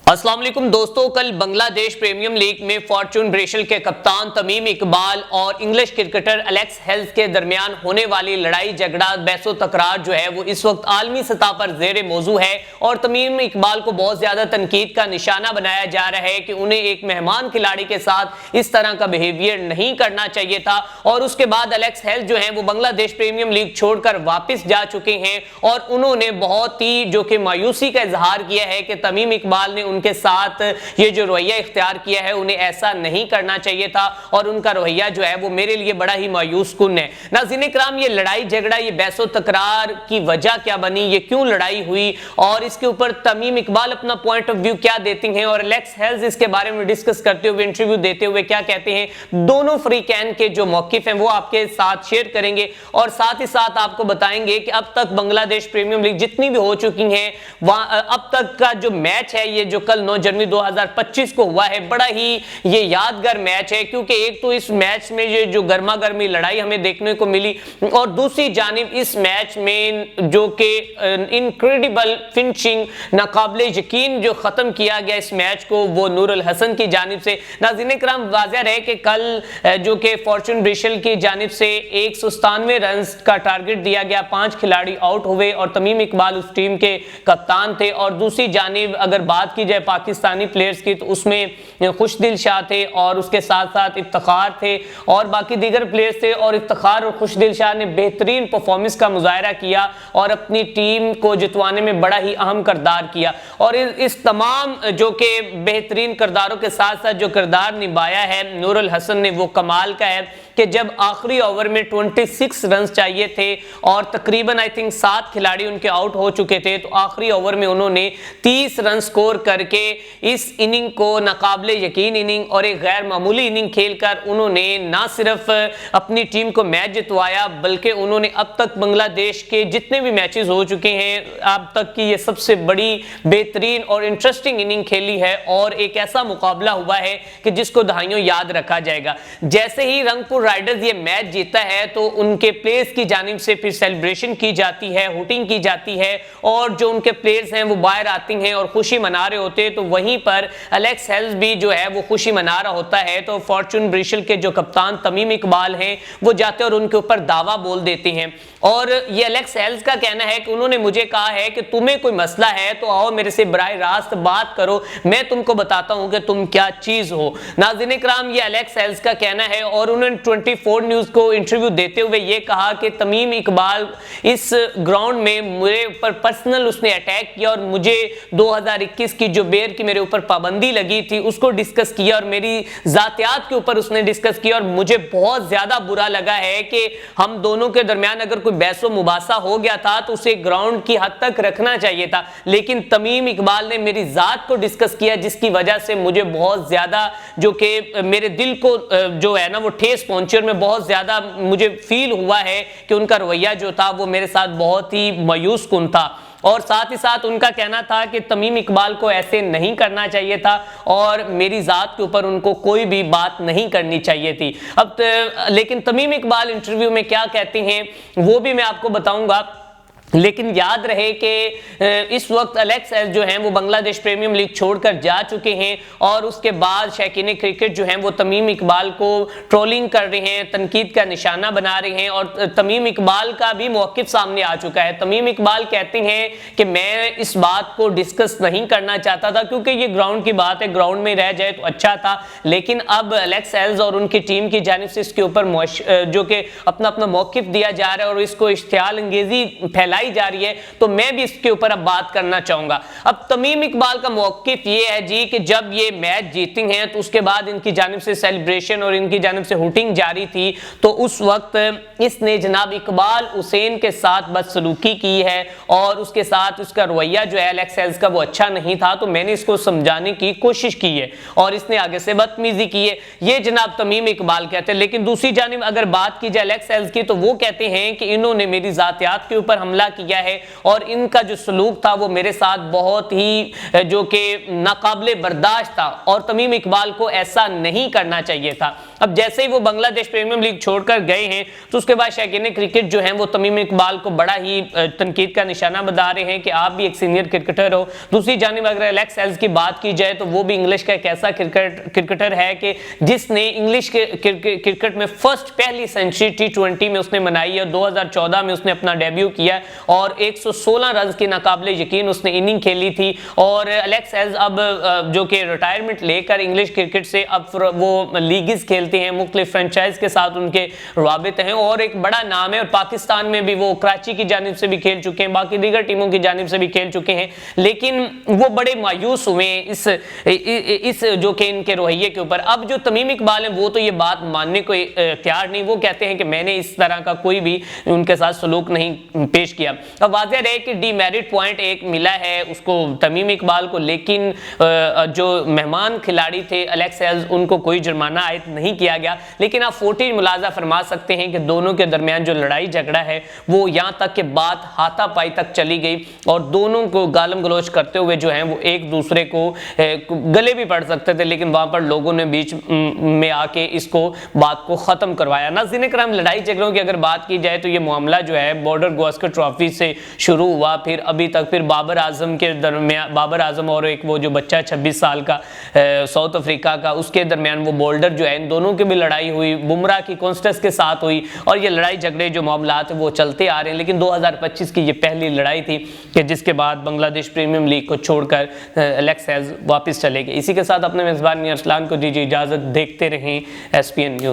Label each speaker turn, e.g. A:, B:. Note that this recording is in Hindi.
A: अस्सलाम वालेकुम दोस्तों, कल बांग्लादेश प्रीमियर लीग में फॉर्चून ब्रेशिल के कप्तान तमीम इकबाल और इंग्लिश क्रिकेटर एलेक्स हेल्स के दरमियान होने वाली लड़ाई झगड़ा बहसो तकरार जो है वो इस वक्त आलमी सतह पर जेर मौजू है और तमीम इकबाल को बहुत ज्यादा तनकीद का निशाना बनाया जा रहा है कि उन्हें एक मेहमान खिलाड़ी के साथ इस तरह का बिहेवियर नहीं करना चाहिए था। और उसके बाद एलेक्स हेल्स जो है वो बांग्लादेश प्रीमियर लीग छोड़कर वापस जा चुके हैं और उन्होंने बहुत ही जो कि मायूसी का इजहार किया है कि तमीम इकबाल ने उनके साथ ये जो रवैया इख्तियार किया है उन्हें ऐसा नहीं करना चाहिए था और उनका रवैया जो है वो मेरे लिए बड़ा ही मायूस कुन है। नाज़रीन इकराम, ये लड़ाई झगड़ा, ये बहसो तकरार की वजह क्या बनी, ये क्यों लड़ाई हुई और इसके ऊपर तमीम इकबाल अपना पॉइंट ऑफ व्यू क्या देते हैं और एलेक्स हेल्स इसके बारे में डिस्कस करते हुए, इंटरव्यू देते हुए क्या कहते हैं, दोनों फ्री कैन के जो मौकिफ हैं वो आपके साथ शेयर करेंगे और साथ ही साथ आपको बताएंगे कि अब तक बांग्लादेश प्रीमियर लीग जितनी भी हो चुकी हैं अब तक का जो मैच है ये जो कल 9 जनवरी 2025 को हुआ है, बड़ा ही ये यादगार मैच है क्योंकि एक तो इस मैच में ये जो गर्मा गर्मी लड़ाई हमें देखने को मिली और दूसरी जानिब इस मैच में जो कि इनक्रेडिबल फिनिशिंग, नाकाबिले यकीन जो खत्म किया गया इस मैच को वो नूरुल हसन की जानिब से। नाज़रीन इकराम, वाज़ेह रहे कि कल जो कि फॉर्चून ब्रेशिल की जानिब से 197 रन का टारगेट दिया गया, 5 खिलाड़ी आउट हुए और तमीम इकबाल उस टीम के कप्तान थे। और दूसरी जानिब अगर बात की जाए पाकिस्तानी प्लेयर्स की तो उसमें खुशदिल शाह थे और उसके साथ साथ इफ्तिखार थे और बाकी दीगर प्लेयर्स थे और इफ्तिखार और खुशदिल शाह ने बेहतरीन परफॉर्मेंस का मुजाहरा किया और अपनी टीम को जितवाने में बड़ा ही अहम किरदार किया। और इस तमाम जो कि बेहतरीन किरदारों के साथ साथ जो किरदार निभाया है नूरुल हसन ने वो कमाल का है कि जब आखिरी ओवर में 26 रन चाहिए थे और तकरीबन आई थिंक 7 खिलाड़ी उनके आउट हो चुके थे तो आखिरी ओवर में उन्होंने 30 रन स्कोर करके इस इनिंग को नाकाबिले यकीन इनिंग और एक गैर मामूली इनिंग खेलकर उन्होंने ना सिर्फ अपनी टीम को मैच जितवाया बल्कि उन्होंने अब तक बांग्लादेश के जितने भी मैचेस हो चुके हैं अब तक की ये सबसे बड़ी बेहतरीन और इंटरेस्टिंग इनिंग खेली है और एक ऐसा मुकाबला हुआ है कि जिसको दहाइयों याद रखा जाएगा। जैसे ही रंगपुर राइडर्स ये मैच जीता है तो उनके प्लेयर्स की जानिब से फिर सेलिब्रेशन की जाती है, हुटिंग की जाती है और जो उनके प्लेयर्स हैं वो बाहर आते हैं और खुशी मना रहे होते हैं तो वहीं पर एलेक्स हेल्स भी जो है वो खुशी मना रहा होता है। तो फॉर्चून ब्रेशिल के जो कप्तान तमीम इकबाल हैं वो जाते और उनके ऊपर दावा बोल देते हैं और ये एलेक्स हेल्स का कहना है कि उन्होंने मुझे कहा है कि तुम्हें कोई मसला है तो आओ मेरे से बराह रास्त बात करो, मैं तुमको बताता हूं कि तुम क्या चीज हो। नाज़रीन इकराम, ये एलेक्स हेल्स का कहना है और उन्होंने 24 न्यूज को इंटरव्यू देते हुए ये कहा कि तमीम इकबाल इस ग्राउंड में मेरे ऊपर पर्सनल उसने अटैक किया और मुझे 2021 की जो बेर की मेरे ऊपर पाबंदी लगी थी उसको डिस्कस किया और मेरी जातियात के ऊपर उसने डिस्कस किया और मुझे बहुत ज्यादा बुरा लगा है कि हम दोनों के दरमियान अगर कोई बहसो मुबासा हो गया था तो उसे ग्राउंड की हद तक रखना चाहिए था, लेकिन तमीम इकबाल ने मेरी जात को डिस्कस किया जिसकी वजह से मुझे बहुत ज्यादा जो कि मेरे दिल को जो है ना वो ठेस पहुंची और मैं बहुत ज्यादा मुझे फील हुआ है कि उनका रवैया जो था वो मेरे साथ बहुत ही मायूस कुन था। और साथ ही साथ उनका कहना था कि तमीम इकबाल को ऐसे नहीं करना चाहिए था और मेरी जात के ऊपर उनको कोई भी बात नहीं करनी चाहिए थी। अब लेकिन तमीम इकबाल इंटरव्यू में क्या कहते हैं वो भी मैं आपको बताऊंगा, लेकिन याद रहे कि इस वक्त एलेक्स हेल्स जो हैं वो बांग्लादेश प्रीमियर लीग छोड़कर जा चुके हैं और उसके बाद शौकीन क्रिकेट जो हैं वो तमीम इकबाल को ट्रोलिंग कर रहे हैं, तनकीद का निशाना बना रहे हैं और तमीम इकबाल का भी मौकिफ सामने आ चुका है। तमीम इकबाल कहते हैं कि मैं इस बात को डिस्कस नहीं करना चाहता था क्योंकि ये ग्राउंड की बात है, ग्राउंड में रह जाए तो अच्छा था, लेकिन अब एलेक्स हेल्स और उनकी टीम की जानिब से इसके ऊपर जो कि अपना अपना मौकिफ दिया जा रहा है और इसको इश्तियाल अंगेजी फैलाई जा रही है तो मैं भी इसके ऊपर अब बात करना चाहूंगा। अब तमीम इकबाल का मौकिफ ये है जी कि जब ये मैच जीती हैं तो उसके बाद इनकी जानिब से सेलिब्रेशन और इनकी जानिब से हुटिंग जारी थी तो उस वक्त इसने जनाब इकबाल हुसैन के साथ बदसलूकी की है और उसके साथ उसका रवैया जो है एलेक्स हेल्स का वो अच्छा नहीं था तो मैंने इसको समझाने की कोशिश की है और इसने आगे से बदतमीजी की है, ये जनाब तमीम इकबाल कहते हैं। लेकिन दूसरी जानिब अगर बात की जाए एलेक्स हेल्स की तो वो कहते हैं कि इन्होंने मेरी जातियात के ऊपर हमला किया है और इनका जो सलूक था वो मेरे साथ बहुत ही जो कि नाकाबिले बर्दाश्त था और तमीम इकबाल को ऐसा नहीं करना चाहिए था। अब जैसे ही वो बांग्लादेश प्रीमियर लीग छोड़कर गए हैं तो उसके बाद शायकीन क्रिकेट जो है वो तमीम इकबाल को बड़ा ही तनकीद का निशाना बता रहे हैं कि आप भी एक सीनियर क्रिकेटर हो। दूसरी जानिब अगर एलेक्स हेल्स की बात की जाए तो वो भी इंग्लिश का एक ऐसा क्रिकेटर है कि जिसने इंग्लिश क्रिकेट में पहली सेंचुरी T20 में उसने मनाई है। 2014 में उसने अपना डेब्यू किया और 116 रन की नाकाबिले यकीन उसने इनिंग खेली थी। और एलेक्स हेल्स अब जो कि रिटायरमेंट लेकर इंग्लिश क्रिकेट से अब वो लीग्स खेलते हैं, मुख्तलिफ फ्रेंचाइज के साथ उनके रवाबित हैं और एक बड़ा नाम है। और पाकिस्तान में भी वो कराची की जानिब से भी खेल चुके हैं, बाकी दीगर टीमों की जानिब से भी खेल चुके हैं, लेकिन वो बड़े मायूस हुए इस जो कि इनके रवैये के ऊपर। अब जो तमीम इकबाल है वो तो ये बात मानने को तैयार नहीं, वो कहते हैं कि मैंने इस तरह का कोई भी उनके साथ सलूक नहीं पेश किया। अब वाज़ेह रहे कि डीमेरिट पॉइंट एक मिला है उसको तमीम इकबाल को, लेकिन जो मेहमान खिलाड़ी थे एलेक्स हेल्स उनको कोई जुर्माना आयद नहीं किया गया। लेकिन आप फोर्टी मुलाजा फरमा सकते हैं कि दोनों के दरमियान जो लड़ाई झगड़ा है वो यहाँ तक के बात हाथापाई तक चली गई और दोनों को गालम गलोच करते हुए जो है वो एक दूसरे को गले भी पड़ सकते थे, लेकिन वहां पर लोगों ने बीच में आके इसको बात को खत्म करवाया। नाज़रीन करम, लड़ाई झगड़ों की अगर बात की जाए तो ये मामला जो है बॉर्डर गावस्कर ट्रॉफी से शुरू हुआ, फिर अभी तक फिर बाबर आजम के दरमियान, बाबर आजम और एक वो जो बच्चा 26 साल का साउथ अफ्रीका का, उसके दरमियान वो बॉर्डर जो है इन दोनों की भी लड़ाई हुई, बुमराह की कॉन्स्टेंस के साथ हुई और ये लड़ाई झगड़े जो मामला थे वो चलते आ रहे हैं। लेकिन 2025 की ये पहली लड़ाई थी कि जिसके बाद बांग्लादेश प्रीमियर लीग को छोड़कर एलेक्स हेल्स वापस चले गए। इसी के साथ अपने मेजबान अरसलान को दीजिए इजाजत। देखते रहें SPN न्यूज़।